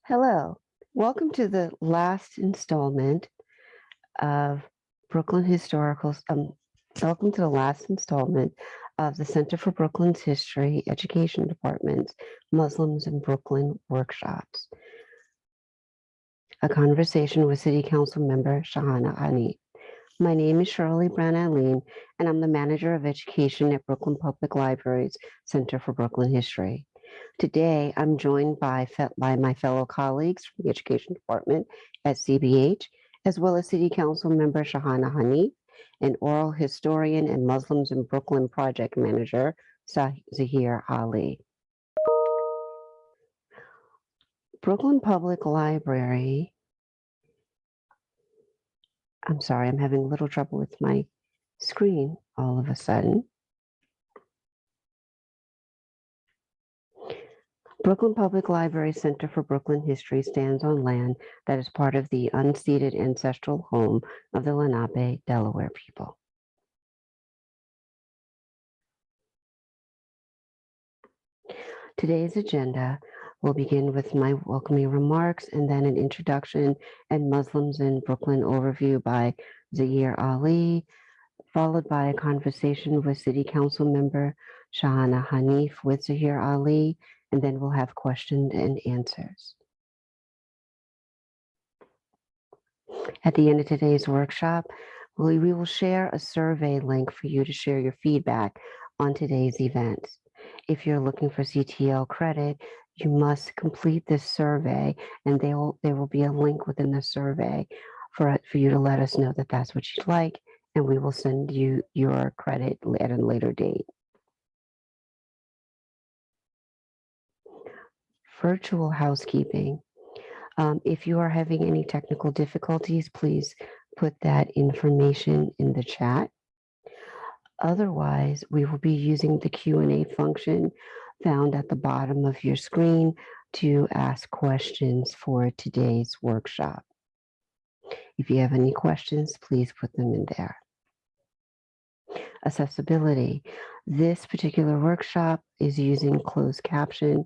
Hello, welcome to the last installment of Brooklyn Historical. Welcome to the last installment of the Center for Brooklyn's History Education Department's Muslims in Brooklyn workshops. A conversation with City Council member Shahana Hanif. My name is Shirley Brown-Aline, and I'm the Manager of Education at Brooklyn Public Library's Center for Brooklyn History. Today, I'm joined by my fellow colleagues from the Education Department at CBH, as well as City Council member Shahana Hanif, and oral historian and Muslims in Brooklyn project manager Zaheer Ali. Brooklyn Public Library. I'm sorry, I'm having a little trouble with my screen all of a sudden. Brooklyn Public Library Center for Brooklyn History stands on land that is part of the unceded ancestral home of the Lenape, Delaware people. Today's agenda will begin with my welcoming remarks and then an introduction and Muslims in Brooklyn overview by Zaheer Ali, followed by a conversation with City Council member Shahana Hanif with Zaheer Ali, and then we'll have questions and answers. At the end of today's workshop, we will share a survey link for you to share your feedback on today's events. If you're looking for CTL credit, you must complete this survey, and there will be a link within the survey for you to let us know that that's what you'd like, and we will send you your credit at a later date. Virtual housekeeping. If you are having any technical difficulties, please put that information in the chat. Otherwise, we will be using the Q&A function found at the bottom of your screen to ask questions for today's workshop. If you have any questions, please put them in there. Accessibility. This particular workshop is using closed caption.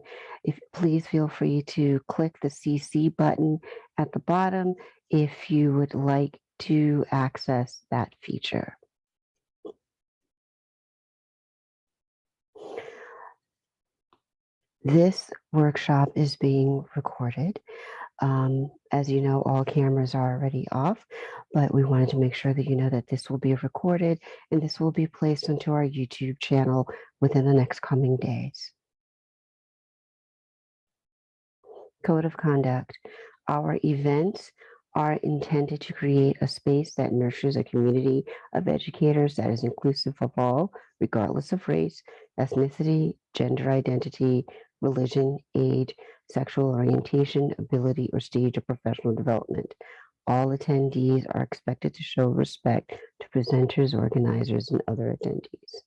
Please feel free to click the CC button at the bottom if you would like to access that feature. This workshop is being recorded. As you know, all cameras are already off, but we wanted to make sure that you know that this will be recorded and this will be placed onto our YouTube channel within the next coming days. Code of conduct. Our events are intended to create a space that nurtures a community of educators that is inclusive of all, regardless of race, ethnicity, gender identity, religion, age, sexual orientation, ability, or stage of professional development. All attendees are expected to show respect to presenters, organizers, and other attendees.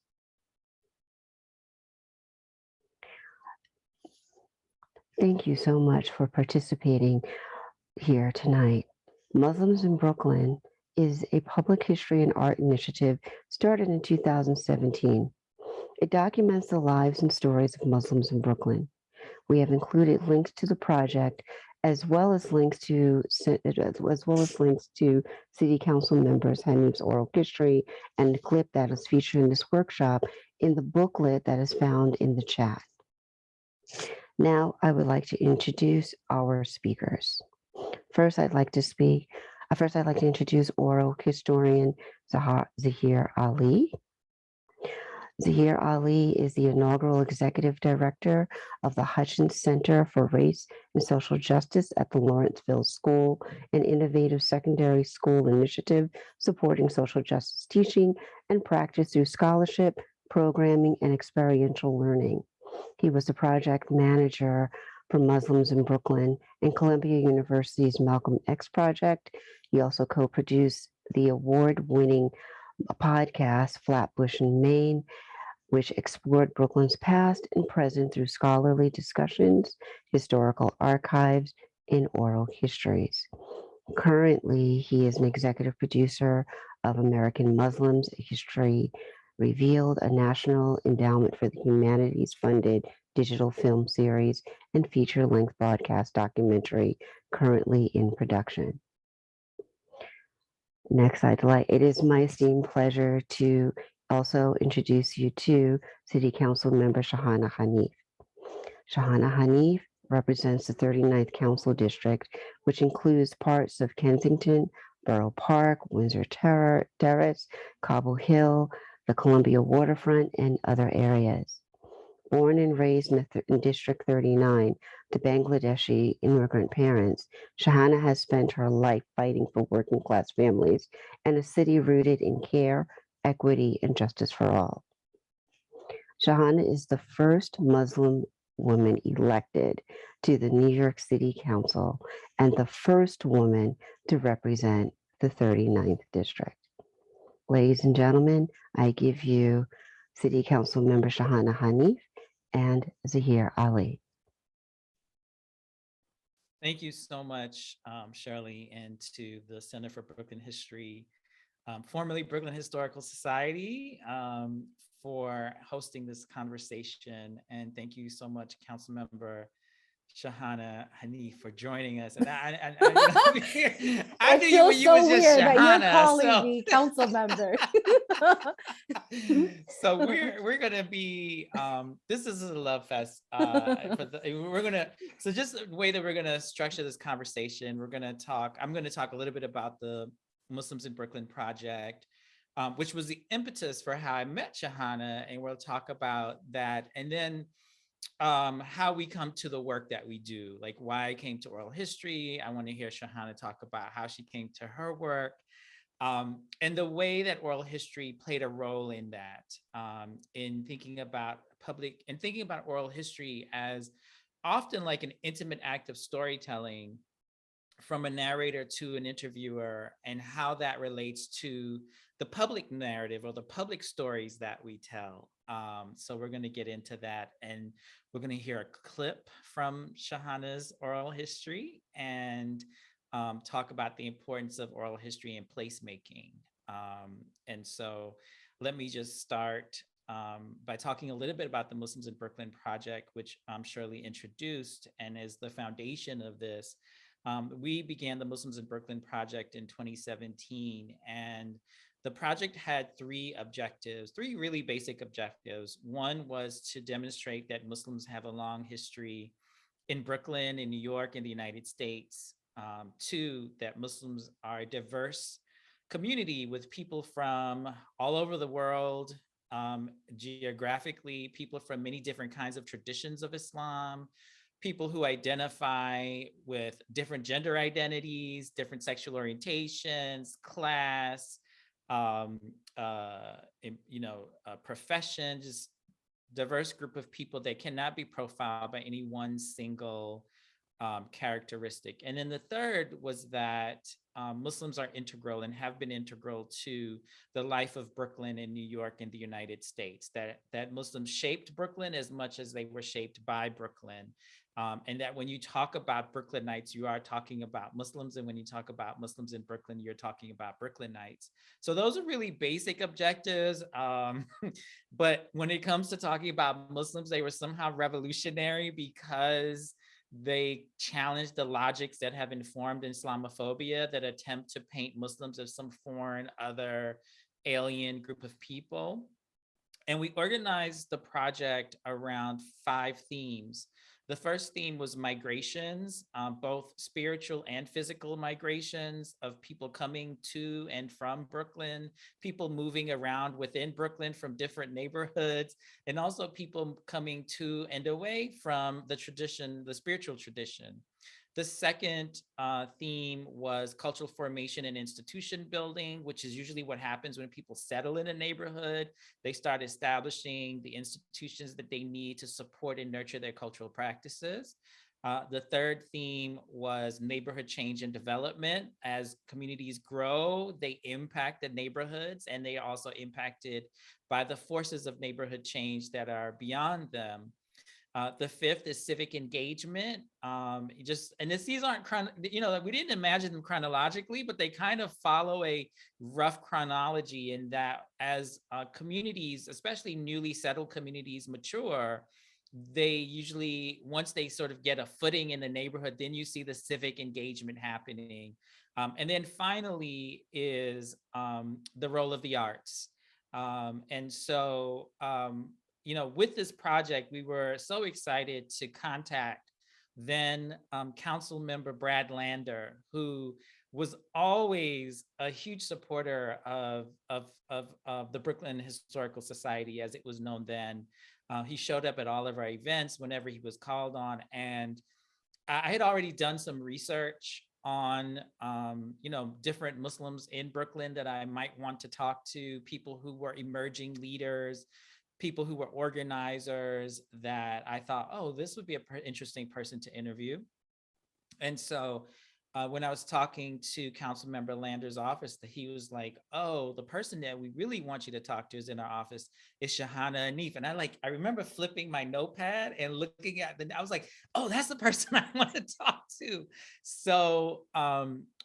Thank you so much for participating here tonight. Muslims in Brooklyn is a public history and art initiative started in 2017. It documents the lives and stories of Muslims in Brooklyn. We have included links to the project as well as links to City Council members Hanif's oral history and the clip that is featured in this workshop in the booklet that is found in the chat. Now, I would like to introduce our speakers. First, I'd like to introduce oral historian Zaheer Ali. Zaheer Ali is the inaugural executive director of the Hutchins Center for Race and Social Justice at the Lawrenceville School, an innovative secondary school initiative supporting social justice teaching and practice through scholarship, programming, and experiential learning. He was the project manager for Muslims in Brooklyn and Columbia University's Malcolm X project. He also co-produced the award-winning podcast Flatbush in Maine, which explored Brooklyn's past and present through scholarly discussions, historical archives, and oral histories. Currently, he is an executive producer of American Muslims, a History Revealed, a National Endowment for the Humanities funded digital film series, and feature-length broadcast documentary currently in production. Next, it is my esteemed pleasure to also introduce you to City Council Member Shahana Hanif. Shahana Hanif represents the 39th Council District, which includes parts of Kensington, Borough Park, Windsor Terrace, Cobble Hill, the Columbia Waterfront, and other areas. Born and raised in District 39 to Bangladeshi immigrant parents, Shahana has spent her life fighting for working class families and a city rooted in care, equity, and justice for all. Shahana is the first Muslim woman elected to the New York City Council and the first woman to represent the 39th District. Ladies and gentlemen, I give you City Council Member Shahana Hanif and Zaheer Ali. Thank you so much, Shirley, and to the Center for Brooklyn History, formerly Brooklyn Historical Society, for hosting this conversation. And thank you so much, Councilmember Shahana Hanif, for joining us. And I knew you when you was just Shahana. That you're calling me council member. So we're gonna be this is a love fest. So just the way that we're gonna structure this conversation, I'm gonna talk a little bit about the Muslims in Brooklyn project, which was the impetus for how I met Shahana, and we'll talk about that, and then how we come to the work that we do, like why I came to oral history. I want to hear Shahana talk about how she came to her work, and the way that oral history played a role in that, in thinking about oral history as often like an intimate act of storytelling from a narrator to an interviewer, and how that relates to the public narrative or the public stories that we tell. So we're going to get into that, and we're going to hear a clip from Shahana's oral history, and talk about the importance of oral history and placemaking. And so let me just start by talking a little bit about the Muslims in Brooklyn project, which Shirley introduced and is the foundation of this. We began the Muslims in Brooklyn project in 2017, and the project had three really basic objectives. One was to demonstrate that Muslims have a long history in Brooklyn, in New York, in the United States. Two, that Muslims are a diverse community with people from all over the world, geographically, people from many different kinds of traditions of Islam, people who identify with different gender identities, different sexual orientations, class, profession, just diverse group of people that cannot be profiled by any one single characteristic. And then the third was that Muslims are integral and have been integral to the life of Brooklyn and New York and the United States, that Muslims shaped Brooklyn as much as they were shaped by Brooklyn. And that when you talk about Brooklynites, you are talking about Muslims. And when you talk about Muslims in Brooklyn, you're talking about Brooklynites. So those are really basic objectives. But when it comes to talking about Muslims, they were somehow revolutionary because they challenged the logics that have informed Islamophobia, that attempt to paint Muslims as some foreign, other, alien group of people. And we organized the project around 5 themes. The first theme was migrations, both spiritual and physical migrations of people coming to and from Brooklyn, people moving around within Brooklyn from different neighborhoods, and also people coming to and away from the tradition, the spiritual tradition. The second theme was cultural formation and institution building, which is usually what happens when people settle in a neighborhood. They start establishing the institutions that they need to support and nurture their cultural practices. The third theme was neighborhood change and development. As communities grow, they impact the neighborhoods, and they are also impacted by the forces of neighborhood change that are beyond them. The fifth is civic engagement. These aren't, we didn't imagine them chronologically, but they kind of follow a rough chronology in that as communities, especially newly settled communities, mature, they usually, once they sort of get a footing in the neighborhood, then you see the civic engagement happening. And then finally is the role of the arts. And so, with this project, we were so excited to contact then Council Member Brad Lander, who was always a huge supporter of the Brooklyn Historical Society, as it was known then. He showed up at all of our events whenever he was called on, and I had already done some research on, different Muslims in Brooklyn that I might want to talk to, people who were emerging leaders, people who were organizers that I thought, oh, this would be an interesting person to interview. And so when I was talking to Councilmember Lander's office, he was like, oh, the person that we really want you to talk to is in our office is Shahana Hanif. And I remember flipping my notepad and looking at I was like, oh, that's the person I want to talk to. So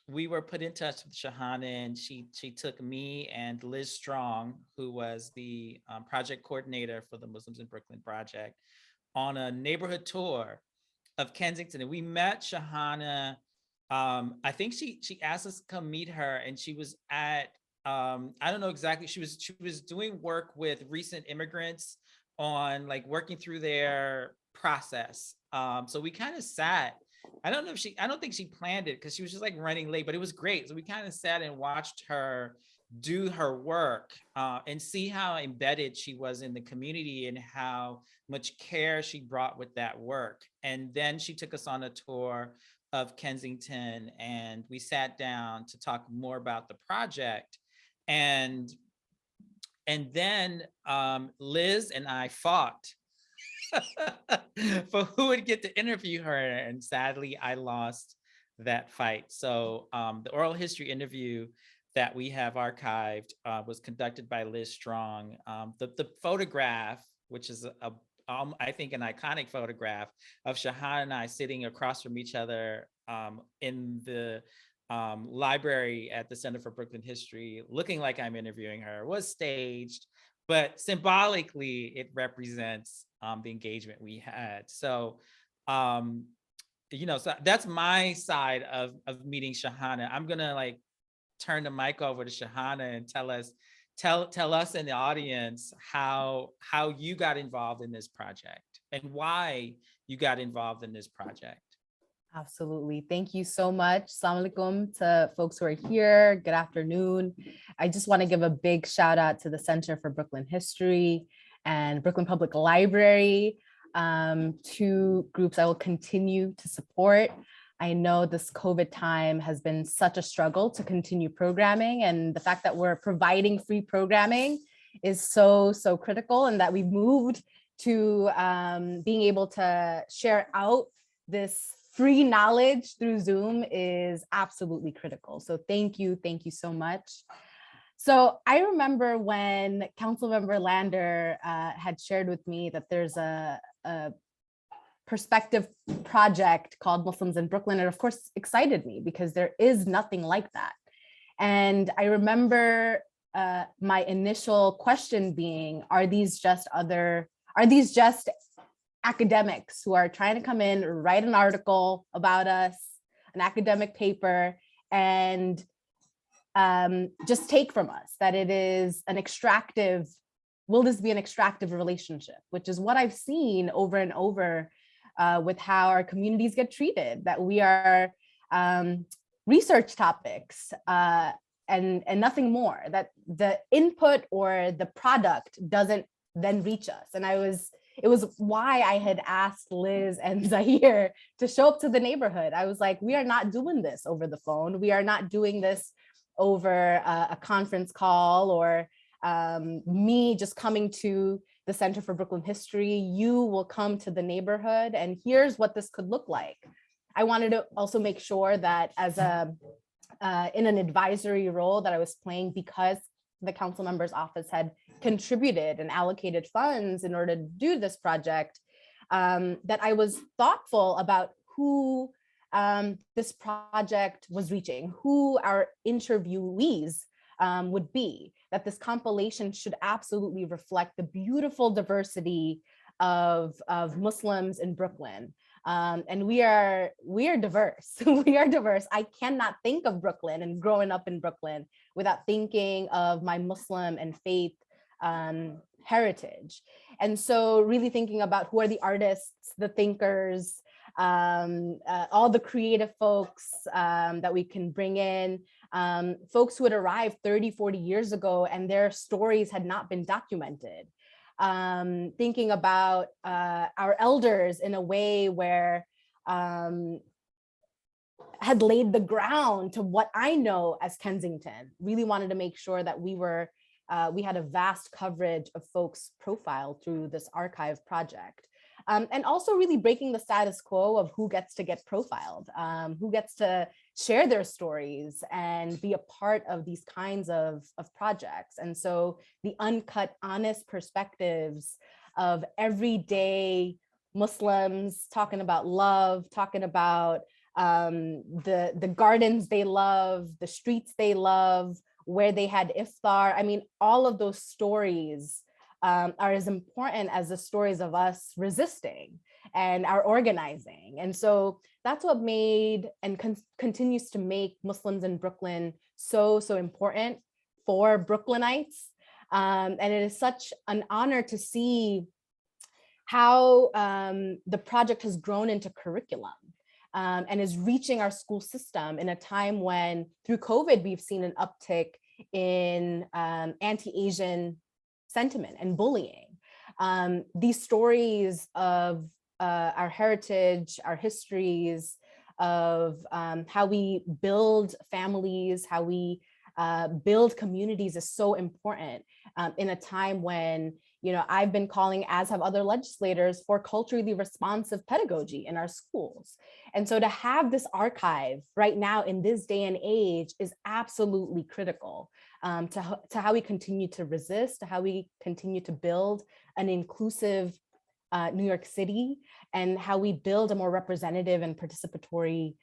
we were put in touch with Shahana, and she took me and Liz Strong, who was the project coordinator for the Muslims in Brooklyn project, on a neighborhood tour of Kensington. And we met Shahana. I think she asked us to come meet her, and she was at I don't know exactly. She was doing work with recent immigrants on like working through their process. So we kind of sat. I don't think she planned it because she was just like running late, but it was great. So we kind of sat and watched her do her work and see how embedded she was in the community and how much care she brought with that work. And then she took us on a tour of Kensington, and we sat down to talk more about the project. And then Liz and I fought for who would get to interview her, and sadly I lost that fight. So the oral history interview that we have archived was conducted by Liz Strong. The photograph, which is I think an iconic photograph of Shahana and I sitting across from each other in the library at the Center for Brooklyn History, looking like I'm interviewing her, was staged, but symbolically it represents the engagement we had. So, so that's my side of meeting Shahana. I'm gonna like turn the mic over to Shahana and tell us in the audience how you got involved in this project and why you got involved in this project. Absolutely. Thank you so much. Assalamu alaikum to folks who are here. Good afternoon. I just want to give a big shout out to the Center for Brooklyn History and Brooklyn Public Library, two groups I will continue to support. I know this COVID time has been such a struggle to continue programming, and the fact that we're providing free programming is so critical, and that we've moved to being able to share out this free knowledge through Zoom is absolutely critical. So thank you so much. So I remember when Councilmember Lander had shared with me that there's a perspective project called Muslims in Brooklyn. It of course excited me because there is nothing like that. And I remember my initial question being, are these just academics who are trying to come in, write an article about us, an academic paper, and just take from us that it is an extractive, will this be an extractive relationship, which is what I've seen over and over with how our communities get treated, that we are research topics and nothing more, that the input or the product doesn't then reach us. And it was why I had asked Liz and Zaheer to show up to the neighborhood. I was like, we are not doing this over the phone. We are not doing this over a conference call or me just coming to the Center for Brooklyn History. You will come to the neighborhood, and here's what this could look like. I wanted to also make sure that as in an advisory role that I was playing, because the council member's office had contributed and allocated funds in order to do this project, that I was thoughtful about who this project was reaching, who our interviewees would be, that this compilation should absolutely reflect the beautiful diversity of Muslims in Brooklyn. And we are diverse. We are diverse. I cannot think of Brooklyn and growing up in Brooklyn without thinking of my Muslim and faith heritage. And so really thinking about who are the artists, the thinkers, all the creative folks that we can bring in, folks who had arrived 30, 40 years ago and their stories had not been documented. Thinking about our elders in a way where had laid the ground to what I know as Kensington. Really wanted to make sure that we had a vast coverage of folks profiled through this archive project. And also really breaking the status quo of who gets to get profiled, who gets to share their stories and be a part of these kinds of projects. And so the uncut, honest perspectives of everyday Muslims talking about love, talking about the gardens they love, the streets they love, where they had iftar. I mean, all of those stories are as important as the stories of us resisting and our organizing. And so that's what made and continues to make Muslims in Brooklyn so important for Brooklynites. And it is such an honor to see how the project has grown into curriculum and is reaching our school system in a time when, through COVID, we've seen an uptick in anti-Asian sentiment and bullying. These stories of our heritage, our histories, of how we build families, how we build communities is so important in a time when, you know, I've been calling, as have other legislators, for culturally responsive pedagogy in our schools. And so to have this archive right now in this day and age is absolutely critical to how we continue to resist, to how we continue to build an inclusive New York City, and how we build a more representative and participatory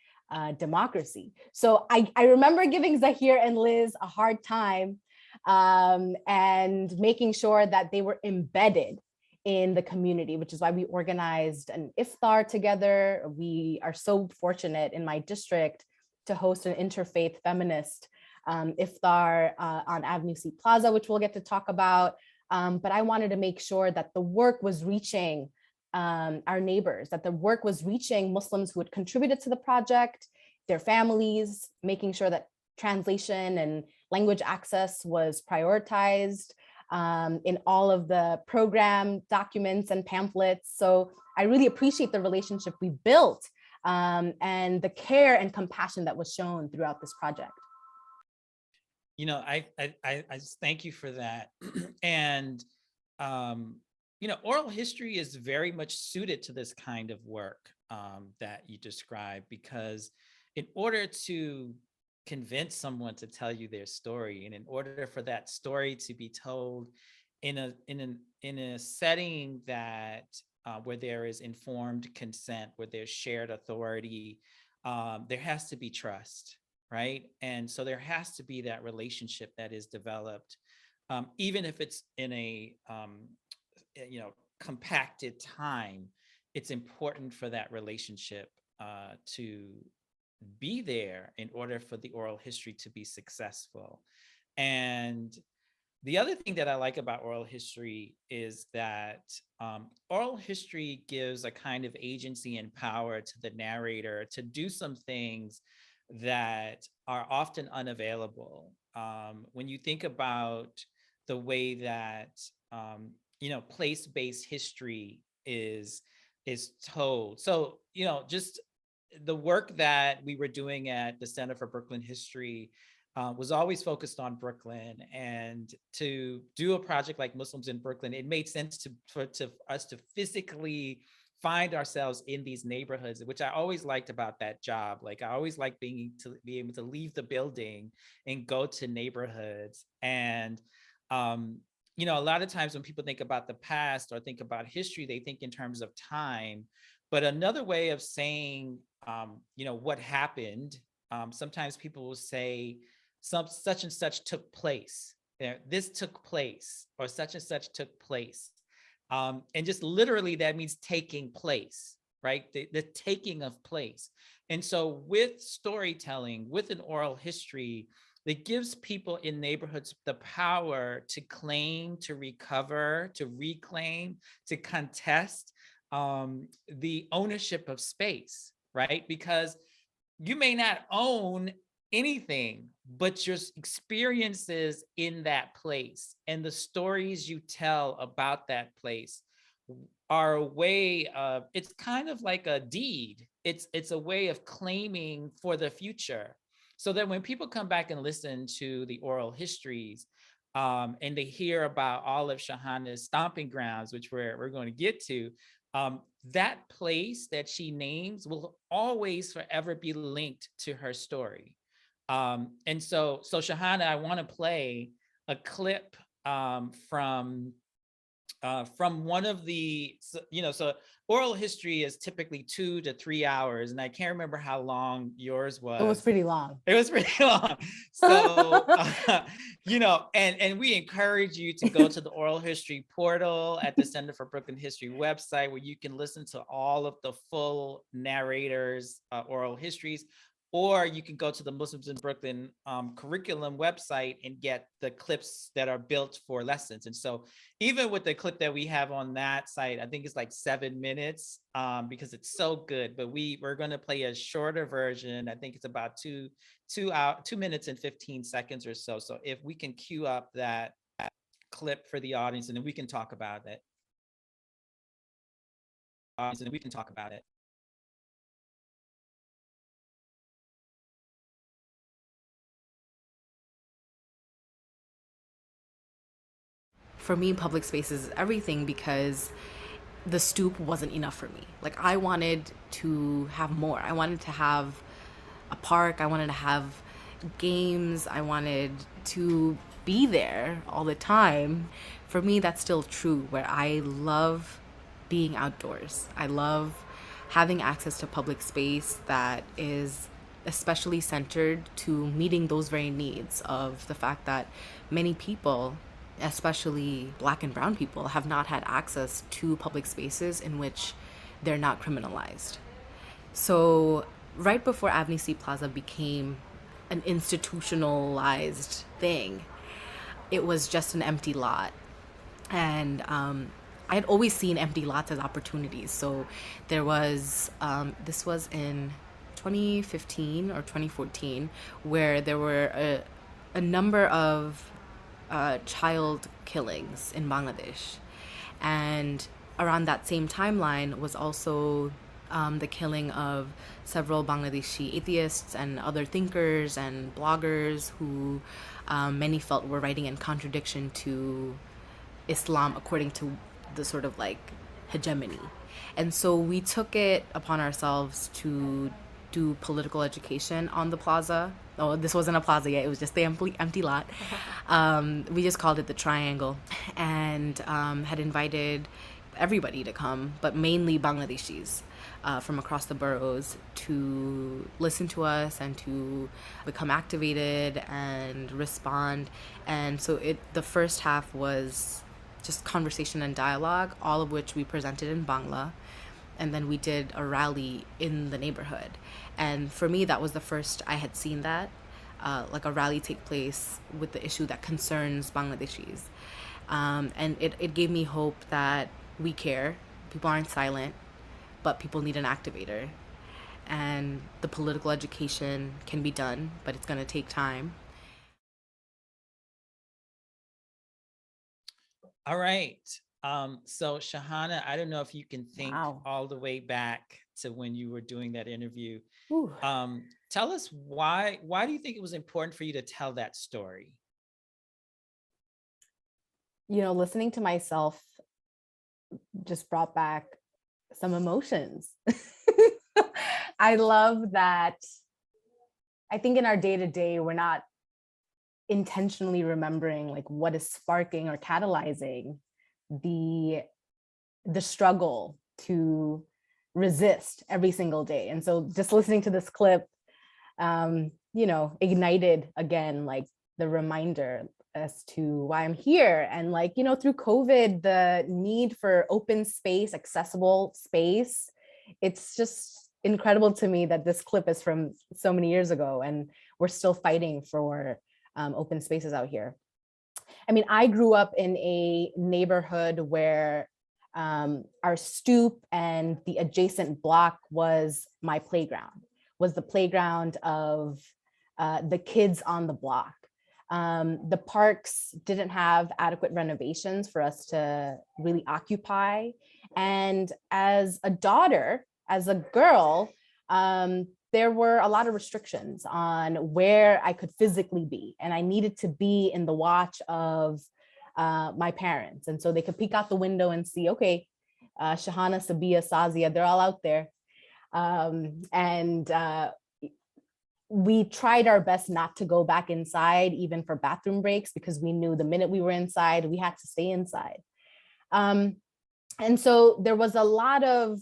democracy. So I remember giving Zaheer and Liz a hard time and making sure that they were embedded in the community, which is why we organized an iftar together. We are so fortunate in my district to host an interfaith feminist iftar on Avenue C Plaza, which we'll get to talk about. But I wanted to make sure that the work was reaching our neighbors, that the work was reaching Muslims who had contributed to the project, their families, making sure that translation and language access was prioritized in all of the program documents and pamphlets. So I really appreciate the relationship we built and the care and compassion that was shown throughout this project. You know, I just thank you for that. And, you know, oral history is very much suited to this kind of work that you described, because in order to convince someone to tell you their story, and in order for that story to be told in a setting that where there is informed consent, where there's shared authority, there has to be trust. Right. And so there has to be that relationship that is developed, even if it's in a, you know, compacted time. It's important for that relationship to be there in order for the oral history to be successful. And the other thing that I like about oral history is that oral history gives a kind of agency and power to the narrator to do some things that are often unavailable. When you think about the way that, you know, place-based history is told. So, you know, just the work that we were doing at the Center for Brooklyn History was always focused on Brooklyn. And to do a project like Muslims in Brooklyn, it made sense for us to physically find ourselves in these neighborhoods, which I always liked about that job. Like, I always liked being able to leave the building and go to neighborhoods. And, you know, a lot of times when people think about the past or think about history, they think in terms of time. But another way of saying, you know, what happened, sometimes people will say such and such took place. This took place, or such and such took place. And just literally that means taking place, right? The taking of place. And so with storytelling, with an oral history, that gives people in neighborhoods the power to claim, to recover, to reclaim, to contest the ownership of space, right? Because you may not own anything, but your experiences in that place and the stories you tell about that place are a way of, it's kind of like a deed. It's a way of claiming for the future. So that when people come back and listen to the oral histories, and they hear about all of Shahana's stomping grounds, which we're going to get to, that place that she names will always forever be linked to her story. And so Shahana, I want to play a clip from one of the, so oral history is typically 2 to 3 hours, and I can't remember how long yours was. It was pretty long. It was pretty long. So, and we encourage you to go to the oral history portal at the Center for Brooklyn History website, where you can listen to all of the full narrators' oral histories. Or you can go to the Muslims in Brooklyn curriculum website and get the clips that are built for lessons. And so even with the clip that we have on that site, I think it's like 7 minutes because it's so good, but we're going to play a shorter version. I think it's about 2 minutes and 15 seconds or so. So if we can cue up that clip for the audience, and then we can talk about it. For me, public spaces is everything because the stoop wasn't enough for me. Like, I wanted to have more. I wanted to have a park. I wanted to have games. I wanted to be there all the time. For me, that's still true, where I love being outdoors. I love having access to public space that is especially centered to meeting those very needs of the fact that many people, especially Black and brown people, have not had access to public spaces in which they're not criminalized. So right before Avenue C Plaza became an institutionalized thing, it was just an empty lot. And I had always seen empty lots as opportunities. So there was, this was in 2015 or 2014, where there were a number of child killings in Bangladesh. And around that same timeline was also the killing of several Bangladeshi atheists and other thinkers and bloggers who many felt were writing in contradiction to Islam according to the sort of like hegemony. And so we took it upon ourselves to do political education on the plaza. Oh, this wasn't a plaza yet, it was just the empty lot. We just called it the Triangle, and had invited everybody to come, but mainly Bangladeshis from across the boroughs, to listen to us and to become activated and respond. And so the first half was just conversation and dialogue, all of which we presented in Bangla. And then we did a rally in the neighborhood. And for me, that was the first I had seen that, like a rally take place with the issue that concerns Bangladeshis. And it gave me hope that we care, people aren't silent, but people need an activator. And the political education can be done, but it's gonna take time. All right. So Shahana, I don't know if you can think Wow. all the way back to when you were doing that interview. Ooh. Tell us why do you think it was important for you to tell that story? You know, listening to myself just brought back some emotions. I love that. I think in our day-to-day, we're not intentionally remembering like what is sparking or catalyzing the struggle to resist every single day. And so just listening to this clip, ignited again, like the reminder as to why I'm here. And like, you know, through COVID, the need for open space, accessible space, it's just incredible to me that this clip is from so many years ago and we're still fighting for open spaces out here. I mean, I grew up in a neighborhood where our stoop and the adjacent block was my playground, was the playground of the kids on the block. The parks didn't have adequate renovations for us to really occupy. And as a daughter, as a girl, there were a lot of restrictions on where I could physically be. And I needed to be in the watch of my parents. And so they could peek out the window and see, okay, Shahana, Sabia, Sazia, they're all out there. We tried our best not to go back inside, even for bathroom breaks, because we knew the minute we were inside, we had to stay inside. And so there was a lot of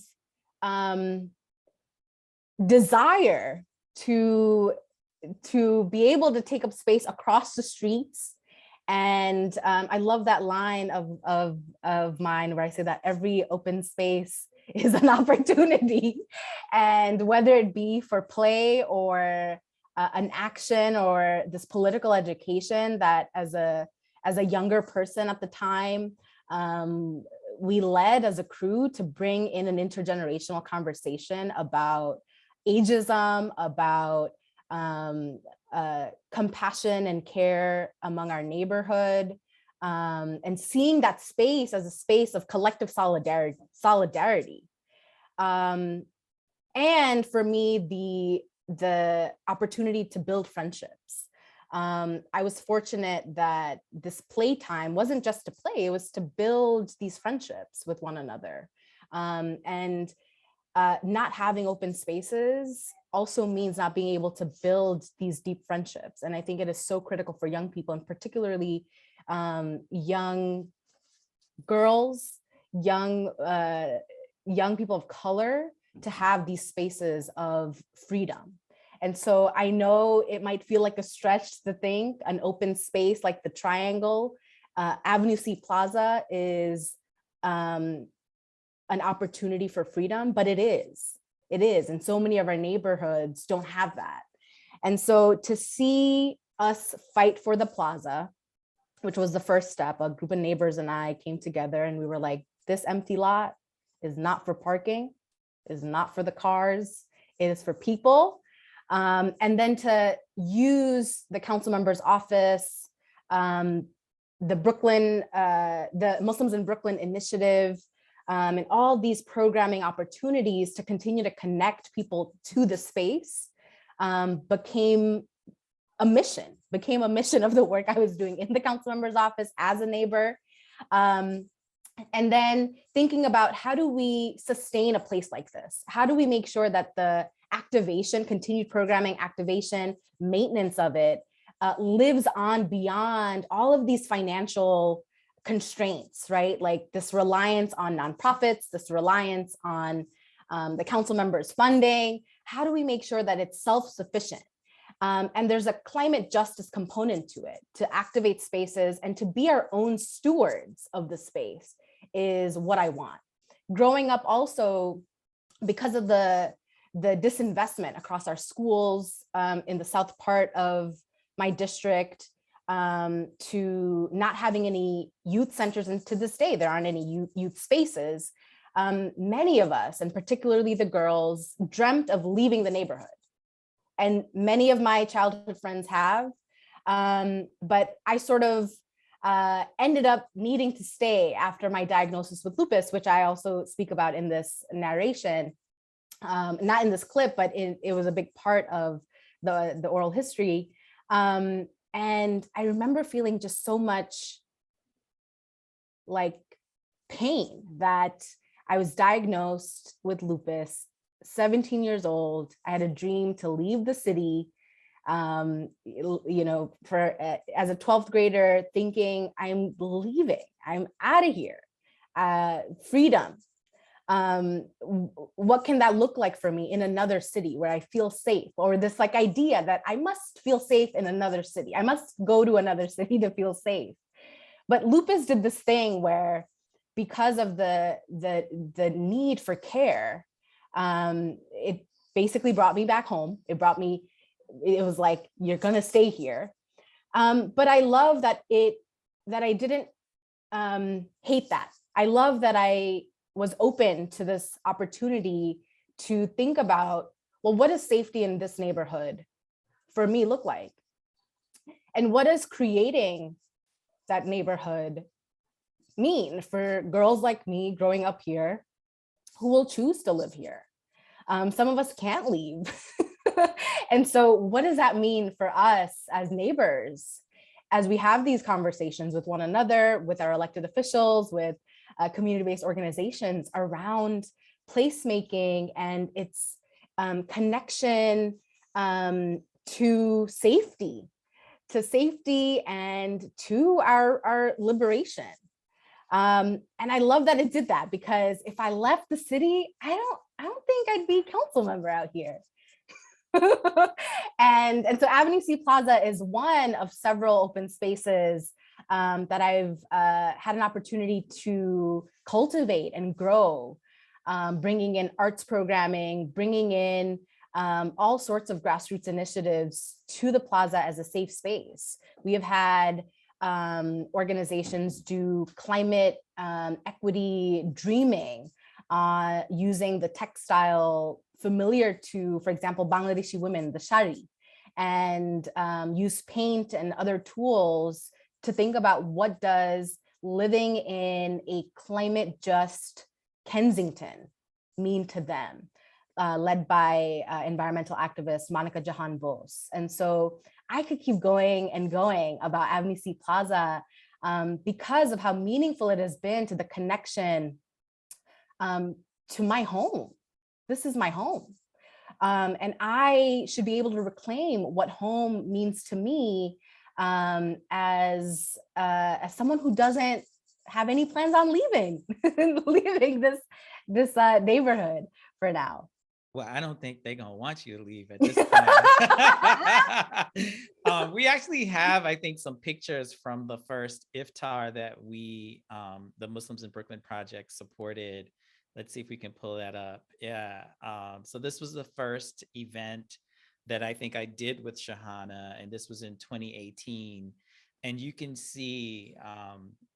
desire to be able to take up space across the streets. And I love that line of mine where I say that every open space is an opportunity. And whether it be for play or an action or this political education that as a younger person at the time, we led as a crew to bring in an intergenerational conversation about ageism, about compassion and care among our neighborhood, and seeing that space as a space of collective solidarity. And for me, the opportunity to build friendships. I was fortunate that this playtime wasn't just to play, it was to build these friendships with one another. And not having open spaces also means not being able to build these deep friendships. And I think it is so critical for young people, and particularly young girls, young people of color, to have these spaces of freedom. And so I know it might feel like a stretch to think an open space like the Triangle, Avenue C Plaza is an opportunity for freedom, but it is. And so many of our neighborhoods don't have that. And so to see us fight for the plaza, which was the first step, a group of neighbors and I came together and we were like, this empty lot is not for parking, is not for the cars, it is for people. And then to use the council member's office, the Muslims in Brooklyn initiative, and all these programming opportunities to continue to connect people to the space became a mission of the work I was doing in the council member's office as a neighbor. And then thinking about how do we sustain a place like this? How do we make sure that the activation, continued programming, activation, maintenance of it lives on beyond all of these financial constraints, right? Like this reliance on nonprofits, this reliance on the council members' funding. How do we make sure that it's self-sufficient? And there's a climate justice component to it, to activate spaces and to be our own stewards of the space is what I want. Growing up also, because of the disinvestment across our schools in the south part of my district, to not having any youth centers, and to this day, there aren't any youth spaces. Many of us, and particularly the girls, dreamt of leaving the neighborhood. And many of my childhood friends have, but I sort of ended up needing to stay after my diagnosis with lupus, which I also speak about in this narration, not in this clip, but it was a big part of the oral history. And I remember feeling just so much like pain that I was diagnosed with lupus, 17 years old. I had a dream to leave the city, as a 12th grader, thinking I'm leaving, I'm out of here, freedom. What can that look like for me in another city where I feel safe? Or this like idea that I must feel safe in another city. I must go to another city to feel safe. But lupus did this thing where, because of the need for care, it basically brought me back home. It was like, you're gonna stay here. But I love that I didn't hate that. I love that I was open to this opportunity to think about, well, what does safety in this neighborhood for me look like? And what does creating that neighborhood mean for girls like me growing up here who will choose to live here? Some of us can't leave. And so what does that mean for us as neighbors, as we have these conversations with one another, with our elected officials, with community-based organizations around placemaking and its connection to safety and to our liberation. And I love that it did that, because if I left the city, I don't think I'd be council member out here. and so Avenue C Plaza is one of several open spaces that I've had an opportunity to cultivate and grow, bringing in arts programming, bringing in all sorts of grassroots initiatives to the plaza as a safe space. We have had organizations do climate equity dreaming using the textile familiar to, for example, Bangladeshi women, the shari, and use paint and other tools to think about what does living in a climate just Kensington mean to them, led by environmental activist Monica Jahan Bose. And so I could keep going and going about Avenue C Plaza because of how meaningful it has been to the connection to my home. This is my home. And I should be able to reclaim what home means to me as someone who doesn't have any plans on leaving this neighborhood for now. Well, I don't think they're gonna want you to leave at this point. We actually have, I think, some pictures from the first iftar that we, the Muslims in Brooklyn Project, supported. Let's see if we can pull that up. Yeah. So this was the first event that I think I did with Shahana, and this was in 2018. And you can see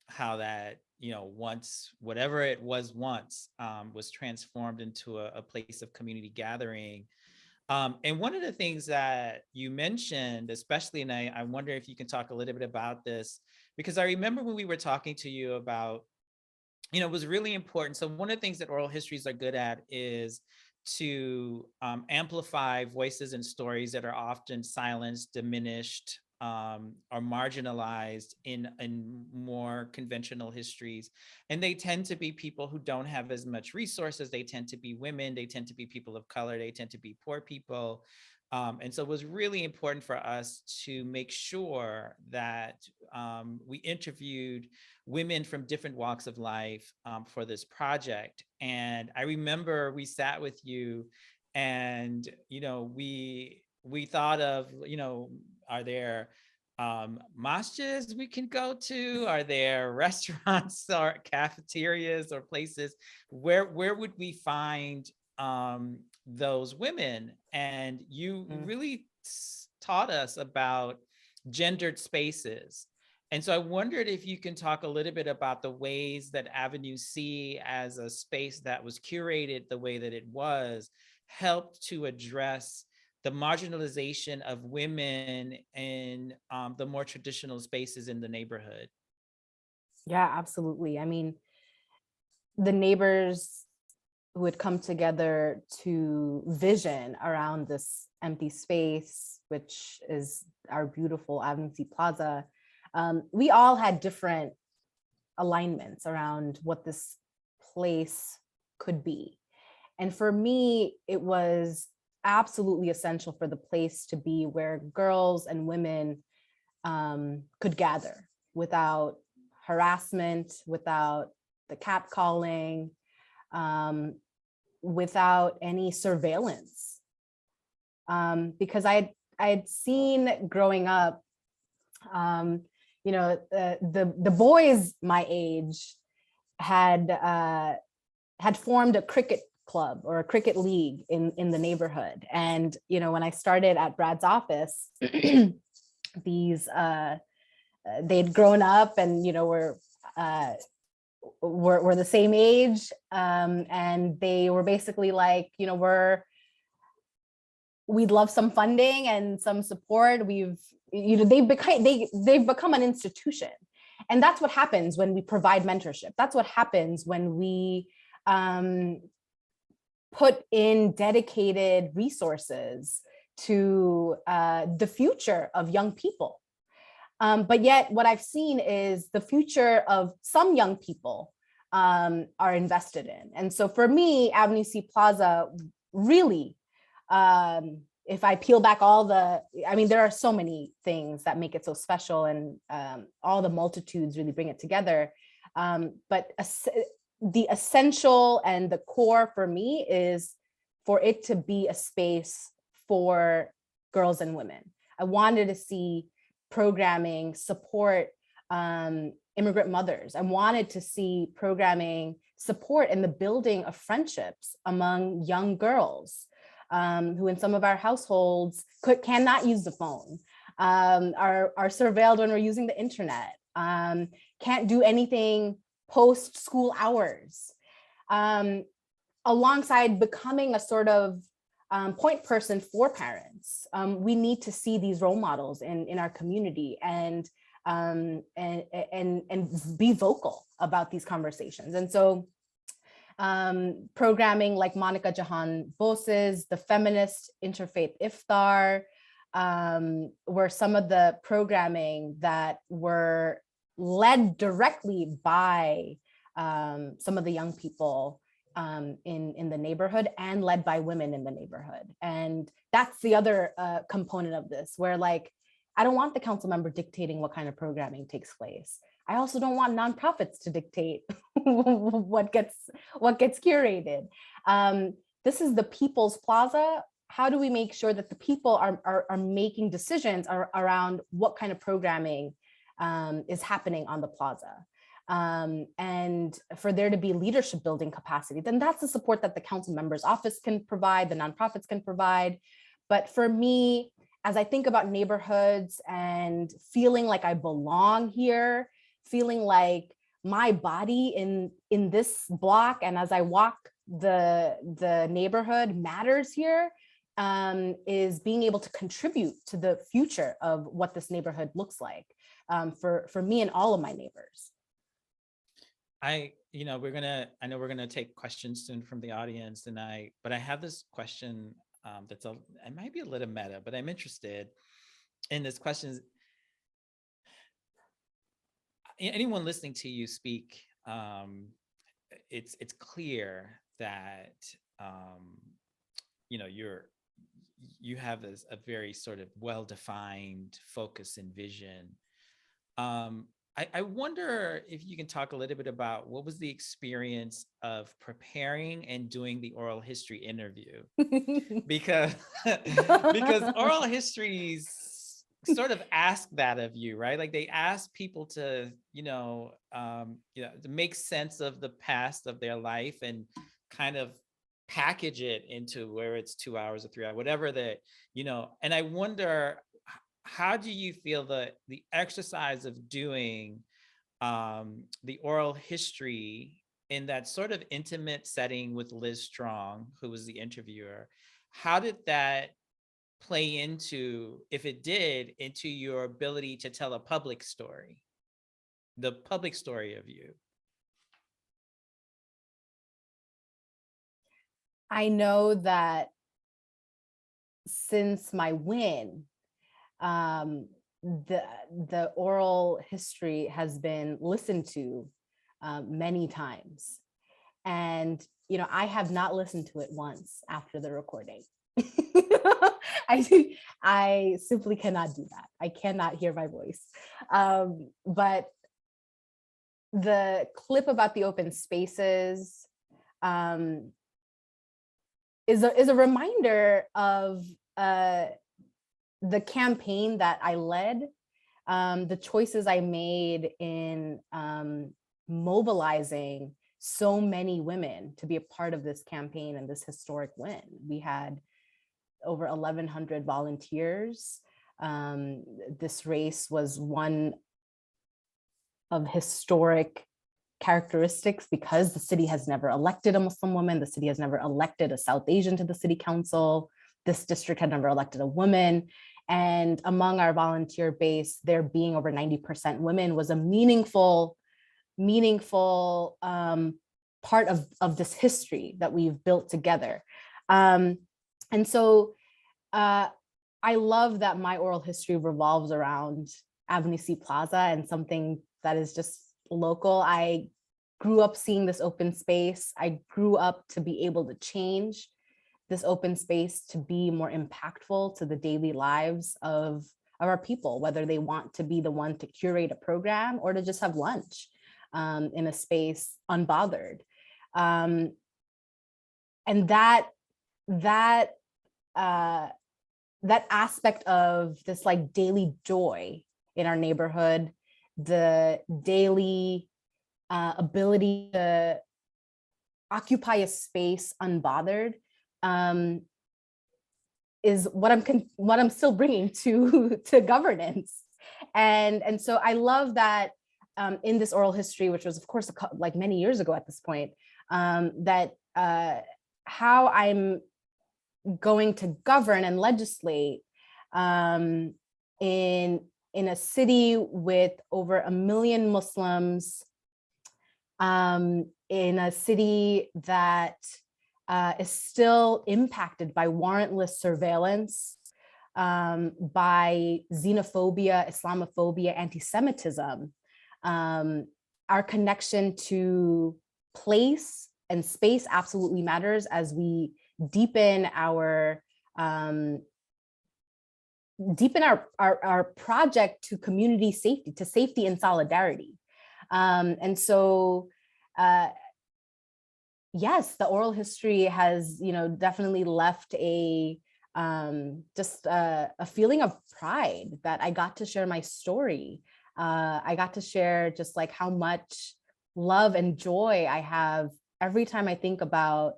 how that, once, whatever it was once, was transformed into a place of community gathering. And one of the things that you mentioned, especially, and I wonder if you can talk a little bit about this, because I remember when we were talking to you about, it was really important. So one of the things that oral histories are good at is to amplify voices and stories that are often silenced, diminished, or marginalized in more conventional histories. And they tend to be people who don't have as much resources. They tend to be women. They tend to be people of color. They tend to be poor people. And so it was really important for us to make sure that we interviewed women from different walks of life for this project. And I remember we sat with you and, we thought of, are there masjids we can go to? Are there restaurants or cafeterias or places where would we find those women? And you really taught us about gendered spaces. And so I wondered if you can talk a little bit about the ways that Avenue C, as a space that was curated the way that it was, helped to address the marginalization of women in the more traditional spaces in the neighborhood. Yeah, absolutely. I mean, the neighbors who would come together to vision around this empty space, which is our beautiful Avenue C Plaza, we all had different alignments around what this place could be. And for me, it was absolutely essential for the place to be where girls and women could gather without harassment, without the catcalling, without any surveillance. Because I had seen growing up, the boys my age had formed a cricket club or a cricket league in the neighborhood. And, when I started at Brad's office, these they'd grown up and, were the same age. And they were basically like, we'd love some funding and some support. They've become an institution. And that's what happens when we provide mentorship. That's what happens when we put in dedicated resources to the future of young people. But yet what I've seen is the future of some young people are invested in. And so for me, Avenue C Plaza really, if I peel back there are so many things that make it so special, and all the multitudes really bring it together. But the essential and the core for me is for it to be a space for girls and women. I wanted to see programming support immigrant mothers. I wanted to see programming support in the building of friendships among young girls who in some of our households cannot use the phone, are surveilled when we're using the internet, can't do anything post school hours, alongside becoming a sort of point person for parents. We need to see these role models in our community and be vocal about these conversations. And so programming like Monica Jahan Bose's, the feminist interfaith iftar, were some of the programming that were led directly by some of the young people in the neighborhood, and led by women in the neighborhood. And that's the other component of this, where I don't want the council member dictating what kind of programming takes place. I also don't want nonprofits to dictate what gets curated. This is the people's plaza. How do we make sure that the people are making decisions around what kind of programming is happening on the plaza? And for there to be leadership building capacity, then that's the support that the council member's office can provide, the nonprofits can provide. But for me, as I think about neighborhoods and feeling like I belong here, feeling like my body in this block, and as I walk the neighborhood matters here, is being able to contribute to the future of what this neighborhood looks like for me and all of my neighbors. I know we're gonna take questions soon from the audience, but I have this question it might be a little meta, but I'm interested in this question. Anyone listening to you speak, it's clear that you have a very sort of well-defined focus and vision. I wonder if you can talk a little bit about what was the experience of preparing and doing the oral history interview, because oral histories sort of ask that of you, right? Like they ask people to, to make sense of the past of their life and kind of package it into where it's 2 hours or 3 hours, whatever and I wonder, how do you feel the exercise of doing the oral history in that sort of intimate setting with Liz Strong, who was the interviewer, how did that play into, if it did, into your ability to tell a public story, the public story of you? I know that since my win, the oral history has been listened to many times. And, I have not listened to it once after the recording. I simply cannot do that. I cannot hear my voice. But the clip about the open spaces, is a reminder of the campaign that I led, the choices I made in mobilizing so many women to be a part of this campaign and this historic win. We had over 1,100 volunteers. This race was one of historic characteristics because the city has never elected a Muslim woman. The city has never elected a South Asian to the city council. This district had never elected a woman. And among our volunteer base, there being over 90% women was a meaningful part of this history that we've built together. And so I love that my oral history revolves around Avenue C Plaza and something that is just local. I grew up seeing this open space. I grew up to be able to change this open space to be more impactful to the daily lives of our people, whether they want to be the one to curate a program or to just have lunch in a space unbothered. And that aspect of this like daily joy in our neighborhood, the daily ability to occupy a space unbothered, is what I'm still bringing to governance. And so I love that in this oral history, which was of course like many years ago at this point, that how I'm going to govern and legislate in a city with over 1 million Muslims, in a city that is still impacted by warrantless surveillance, by xenophobia, Islamophobia, anti-Semitism. Our connection to place and space absolutely matters as we deepen our project to community safety, to safety and solidarity. And so, yes, the oral history has, definitely left just a feeling of pride that I got to share my story. I got to share just like how much love and joy I have every time I think about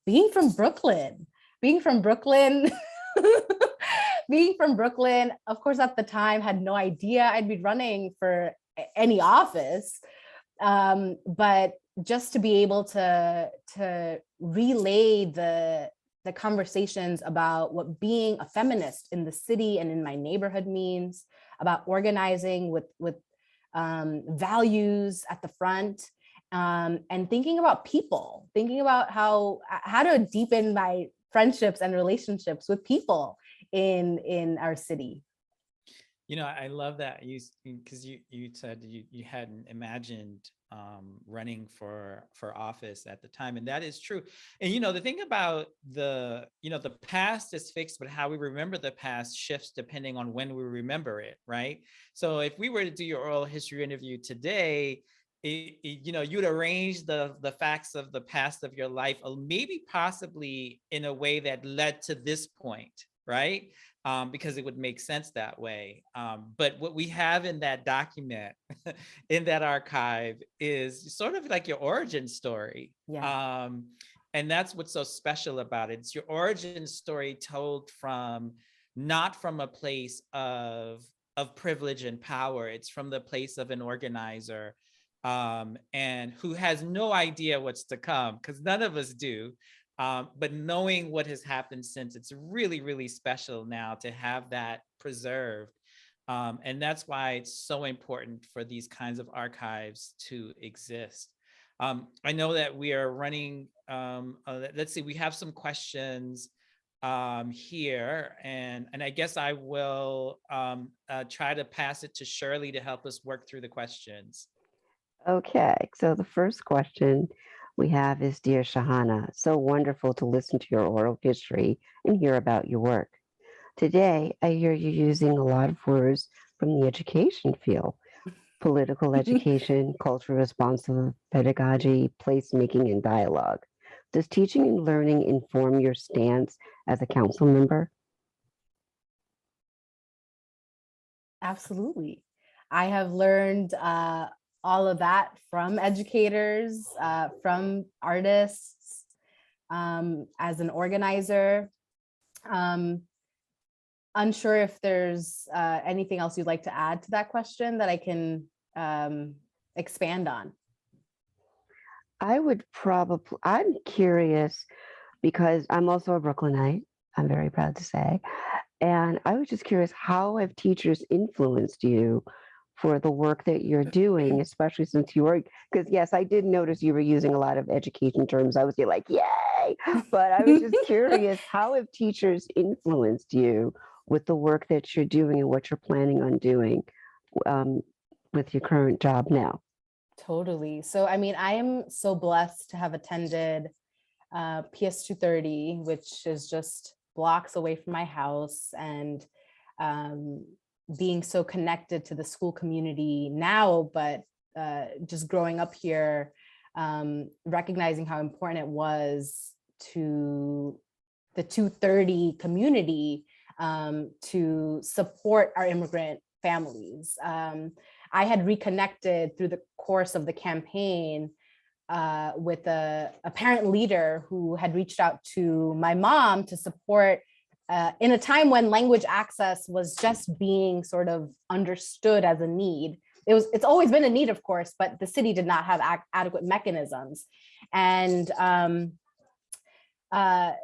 being from Brooklyn, being from Brooklyn, of course, at the time had no idea I'd be running for any office. But just to be able to relay the conversations about what being a feminist in the city and in my neighborhood means, about organizing with values at the front, and thinking about people, thinking about how to deepen my friendships and relationships with people in our city. I love that because you said you hadn't imagined running for office at the time, and that is true. And the thing about the past is fixed, but how we remember the past shifts depending on when we remember it, right? So if we were to do your oral history interview today, you'd arrange the facts of the past of your life, maybe possibly in a way that led to this point, right? Because it would make sense that way. But what we have in that document, in that archive, is sort of like your origin story. Yeah. And that's what's so special about it. It's your origin story told not from a place of privilege and power. It's from the place of an organizer, and who has no idea what's to come, because none of us do. But knowing what has happened since, it's really, really special now to have that preserved. And that's why it's so important for these kinds of archives to exist. I know that we are running, let's see, we have some questions here, and I guess I will try to pass it to Shirley to help us work through the questions. Okay, so the first question we have is, Dear Shahana, so wonderful to listen to your oral history and hear about your work. Today, I hear you using a lot of words from the education field: political education, cultural responsive pedagogy, placemaking, and dialogue. Does teaching and learning inform your stance as a council member? Absolutely. I have learned all of that from educators, from artists, as an organizer. Um, Unsure if there's anything else you'd like to add to that question that I can expand on. I'm curious because I'm also a Brooklynite, I'm very proud to say. And I was just curious, how have teachers influenced you for the work that you're doing, especially since you were, because yes, I did notice you were using a lot of education terms. I was like, yay. But I was just curious, how have teachers influenced you with the work that you're doing and what you're planning on doing um, with your current job now? Totally. So, I mean, I am so blessed to have attended PS 230, which is just blocks away from my house, and um, being so connected to the school community now, but just growing up here, recognizing how important it was to the 230 community to support our immigrant families. I had reconnected through the course of the campaign with a parent leader who had reached out to my mom to support in a time when language access was just being sort of understood as a need. It's always been a need, of course, but the city did not have adequate mechanisms. And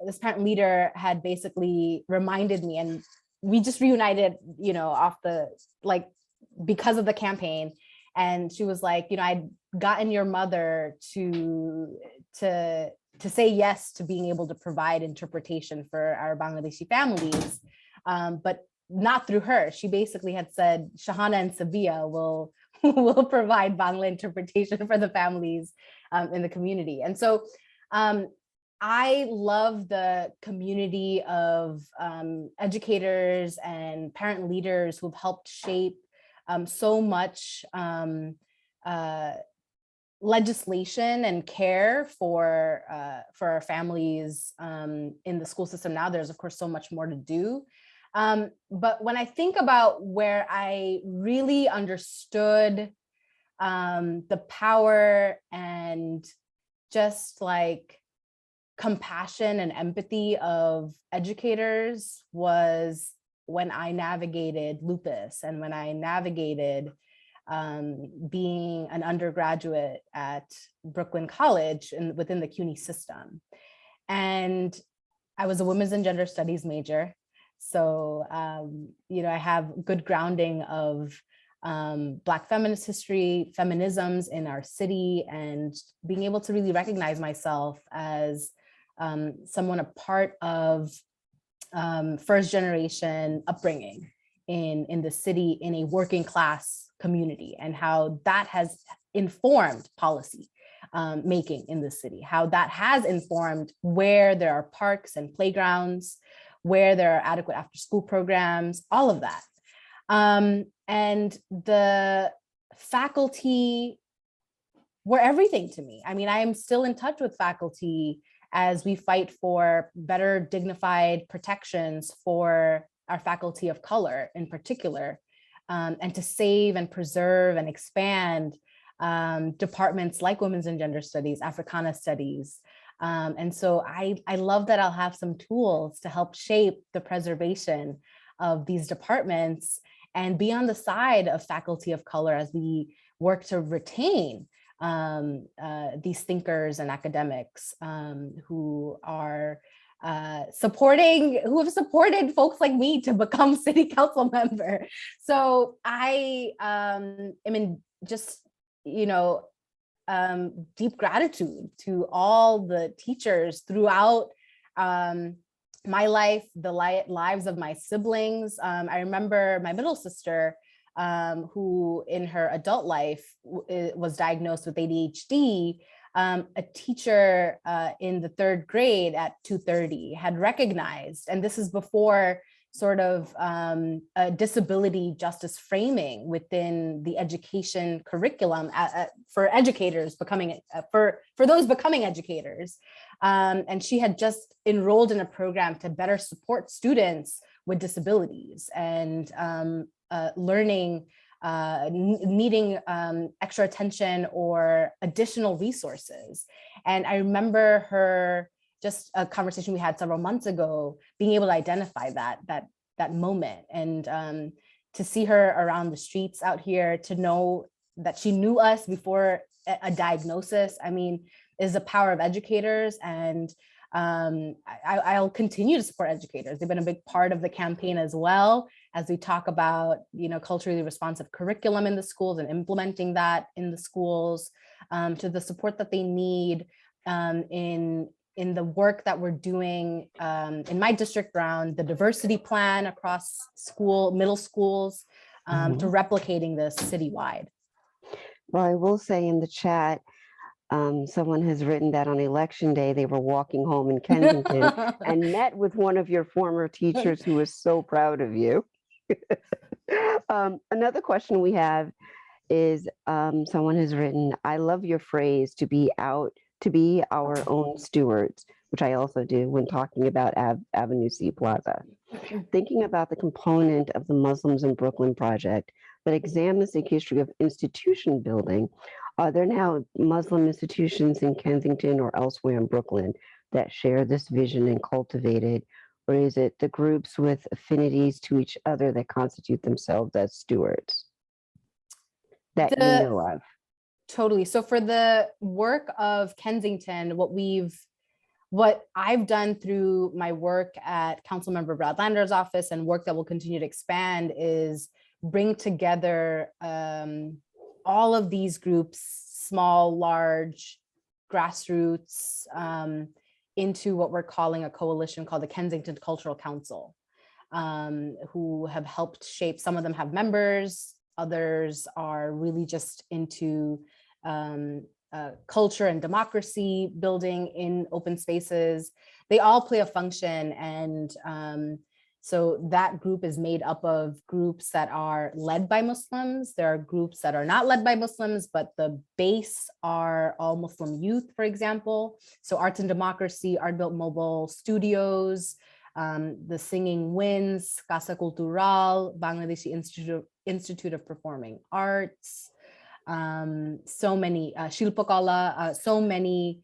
this parent leader had basically reminded me, and we just reunited, off the, like, because of the campaign. And she was like, I'd gotten your mother to say yes to being able to provide interpretation for our Bangladeshi families, but not through her. She basically had said Shahana and Sabia will provide Bangla interpretation for the families in the community. And so I love the community of educators and parent leaders who've helped shape so much legislation and care for our families in the school system now. There's, of course, so much more to do. But when I think about where I really understood the power and just like compassion and empathy of educators was when I navigated lupus and when I navigated being an undergraduate at Brooklyn College and within the CUNY system. And I was a women's and gender studies major. So, I have good grounding of Black feminist history, feminisms in our city, and being able to really recognize myself as someone a part of first generation upbringing in the city, in a working class community, and how that has informed policy making in the city, how that has informed where there are parks and playgrounds, where there are adequate after school programs, all of that. And the faculty were everything to me. I mean, I am still in touch with faculty as we fight for better dignified protections for our faculty of color in particular, and to save and preserve and expand departments like Women's and Gender Studies, Africana Studies. And so I love that I'll have some tools to help shape the preservation of these departments and be on the side of faculty of color as we work to retain these thinkers and academics who have supported folks like me to become city council member. So I am in just, deep gratitude to all the teachers throughout my life, the lives of my siblings. I remember my middle sister, who in her adult life was diagnosed with ADHD. A teacher in the third grade at 230 had recognized, and this is before sort of a disability justice framing within the education curriculum for educators becoming, for those becoming educators. And she had just enrolled in a program to better support students with disabilities and learning, needing extra attention or additional resources. And I remember her, just a conversation we had several months ago, being able to identify that moment, and to see her around the streets out here, to know that she knew us before a diagnosis, I mean, is the power of educators. And I'll continue to support educators. They've been a big part of the campaign, as well as we talk about, culturally responsive curriculum in the schools and implementing that in the schools, to the support that they need in the work that we're doing in my district around the diversity plan across middle schools, to replicating this citywide. Well, I will say in the chat, someone has written that on election day, they were walking home in Kensington and met with one of your former teachers who was so proud of you. Another question we have is, someone has written, I love your phrase, to be our own stewards, which I also do when talking about Avenue C Plaza. Thinking about the component of the Muslims in Brooklyn project that examines the history of institution building, are there now Muslim institutions in Kensington or elsewhere in Brooklyn that share this vision and cultivate it? Or is it the groups with affinities to each other that constitute themselves as stewards that you know of? Totally. So for the work of Kensington, what I've done through my work at Councilmember Bradlander's office, and work that will continue to expand, is bring together all of these groups, small, large, grassroots, into what we're calling a coalition called the Kensington Cultural Council, who have helped shape. Some of them have members, others are really just into culture and democracy building in open spaces. They all play a function, and so that group is made up of groups that are led by Muslims. There are groups that are not led by Muslims, but the base are all Muslim youth, for example. So Arts and Democracy, Art Built Mobile Studios, the Singing Winds, Casa Cultural, Bangladeshi Institute of Performing Arts, so many, Shilpakala, so many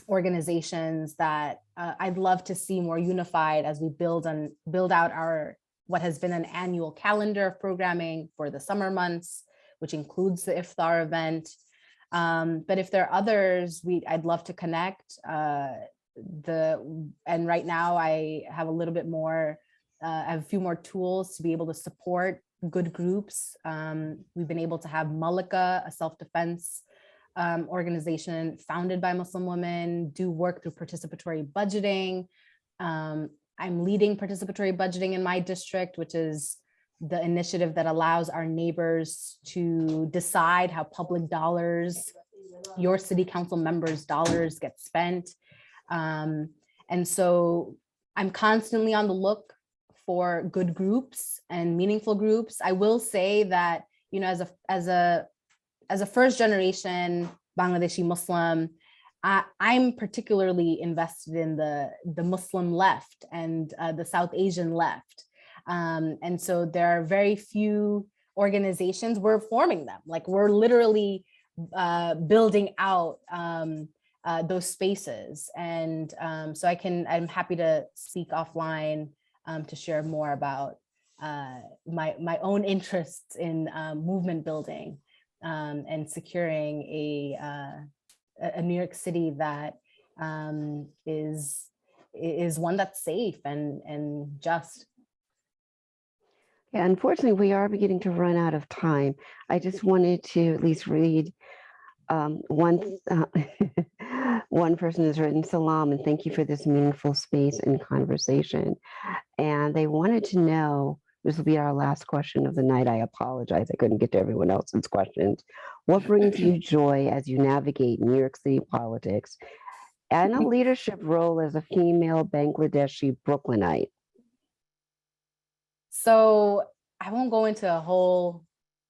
organizations that I'd love to see more unified as we build out our, what has been an annual calendar of programming for the summer months, which includes the iftar event. But if there are others, I'd love to connect. And right now I have a little bit more, I have a few more tools to be able to support good groups. We've been able to have Malika, a self-defense organization founded by Muslim women, do work through participatory budgeting. I'm leading participatory budgeting in my district, which is the initiative that allows our neighbors to decide how public dollars, your city council members' dollars, get spent. And so I'm constantly on the look for good groups and meaningful groups. I will say that, as a first generation Bangladeshi Muslim, I'm particularly invested in the Muslim left and the South Asian left. And so there are very few organizations, we're forming them. Like, we're literally building out those spaces. And so I'm happy to speak offline to share more about my own interests in movement building and securing a New York City that is one that's safe and just. Yeah, unfortunately, we are beginning to run out of time. I just wanted to at least read one person has written, "Salam, and thank you for this meaningful space and conversation." And they wanted to know, this will be our last question of the night. I apologize, I couldn't get to everyone else's questions. What brings you joy as you navigate New York City politics and a leadership role as a female Bangladeshi Brooklynite? So I won't go into a whole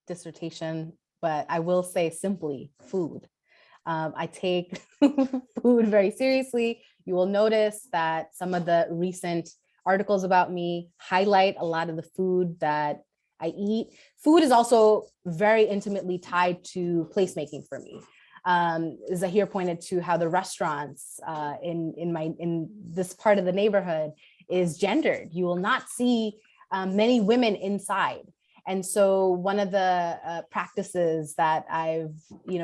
dissertation, but I will say simply food. I take food very seriously. You will notice that some of the recent articles about me highlight a lot of the food that I eat. Food is also very intimately tied to placemaking for me. Zaheer pointed to how the restaurants in this part of the neighborhood is gendered. You will not see many women inside. And so one of the practices that I've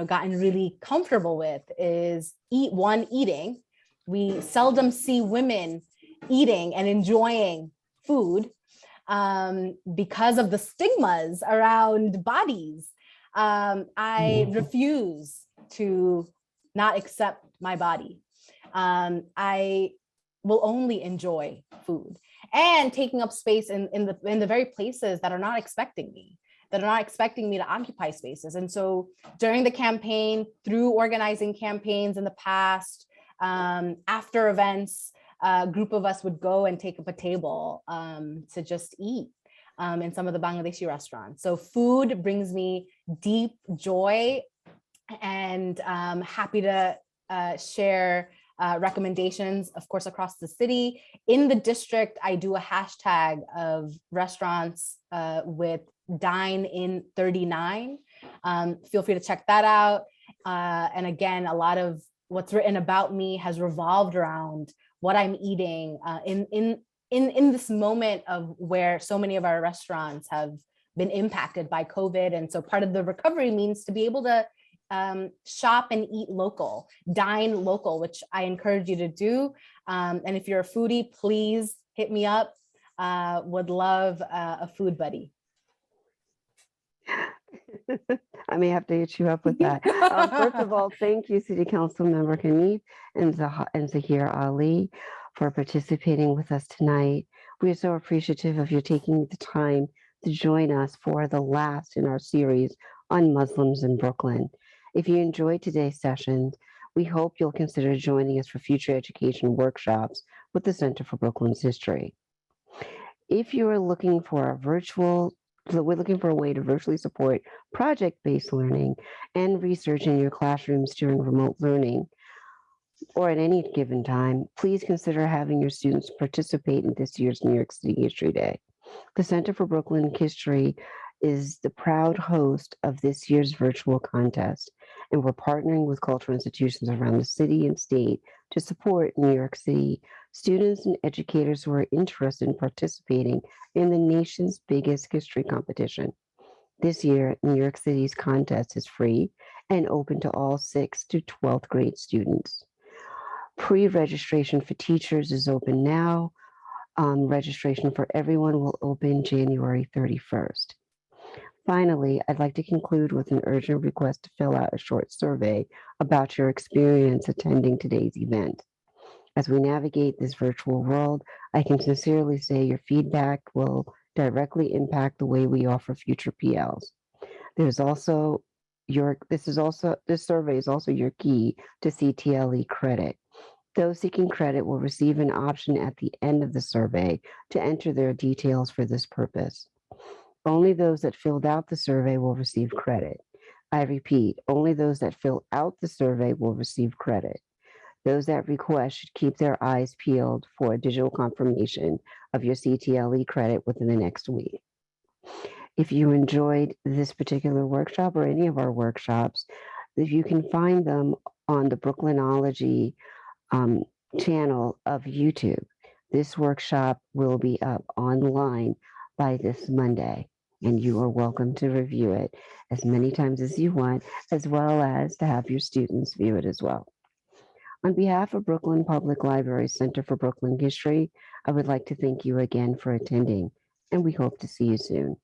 gotten really comfortable with is eating. We seldom see women eating and enjoying food because of the stigmas around bodies. I refuse to not accept my body. I will only enjoy food and taking up space in the very places that are not expecting me, to occupy spaces. And so during the campaign, through organizing campaigns in the past, after events, a group of us would go and take up a table to just eat in some of the Bangladeshi restaurants. So food brings me deep joy, and happy to share recommendations, of course, across the city. In the district, I do a hashtag of restaurants with Dine in 39. Feel free to check that out. And again, a lot of what's written about me has revolved around what I'm eating in this moment of where so many of our restaurants have been impacted by COVID. And so part of the recovery means to be able to shop and eat local, dine local, which I encourage you to do. And if you're a foodie, please hit me up. Would love a food buddy. I may have to hit you up with that. First of all, thank you, City Councilmember Hanif and Zaheer Ali for participating with us tonight. We are so appreciative of you taking the time to join us for the last in our series on Muslims in Brooklyn. If you enjoyed today's sessions, we hope you'll consider joining us for future education workshops with the Center for Brooklyn's History. If you are looking for we're looking for a way to virtually support project-based learning and research in your classrooms during remote learning, or at any given time, please consider having your students participate in this year's New York City History Day. The Center for Brooklyn History is the proud host of this year's virtual contest, and we're partnering with cultural institutions around the city and state to support New York City students and educators who are interested in participating in the nation's biggest history competition. This year, New York City's contest is free and open to all 6th to 12th grade students. Pre-registration for teachers is open now. Registration for everyone will open January 31st. Finally, I'd like to conclude with an urgent request to fill out a short survey about your experience attending today's event. As we navigate this virtual world, I can sincerely say your feedback will directly impact the way we offer future PLs. This survey is also your key to CTLE credit. Those seeking credit will receive an option at the end of the survey to enter their details for this purpose. Only those that filled out the survey will receive credit. I repeat, only those that fill out the survey will receive credit. Those that request should keep their eyes peeled for a digital confirmation of your CTLE credit within the next week. If you enjoyed this particular workshop or any of our workshops, you can find them on the Brooklynology channel of YouTube. This workshop will be up online by this Monday, and you are welcome to review it as many times as you want, as well as to have your students view it as well. On behalf of Brooklyn Public Library Center for Brooklyn History, I would like to thank you again for attending, and we hope to see you soon.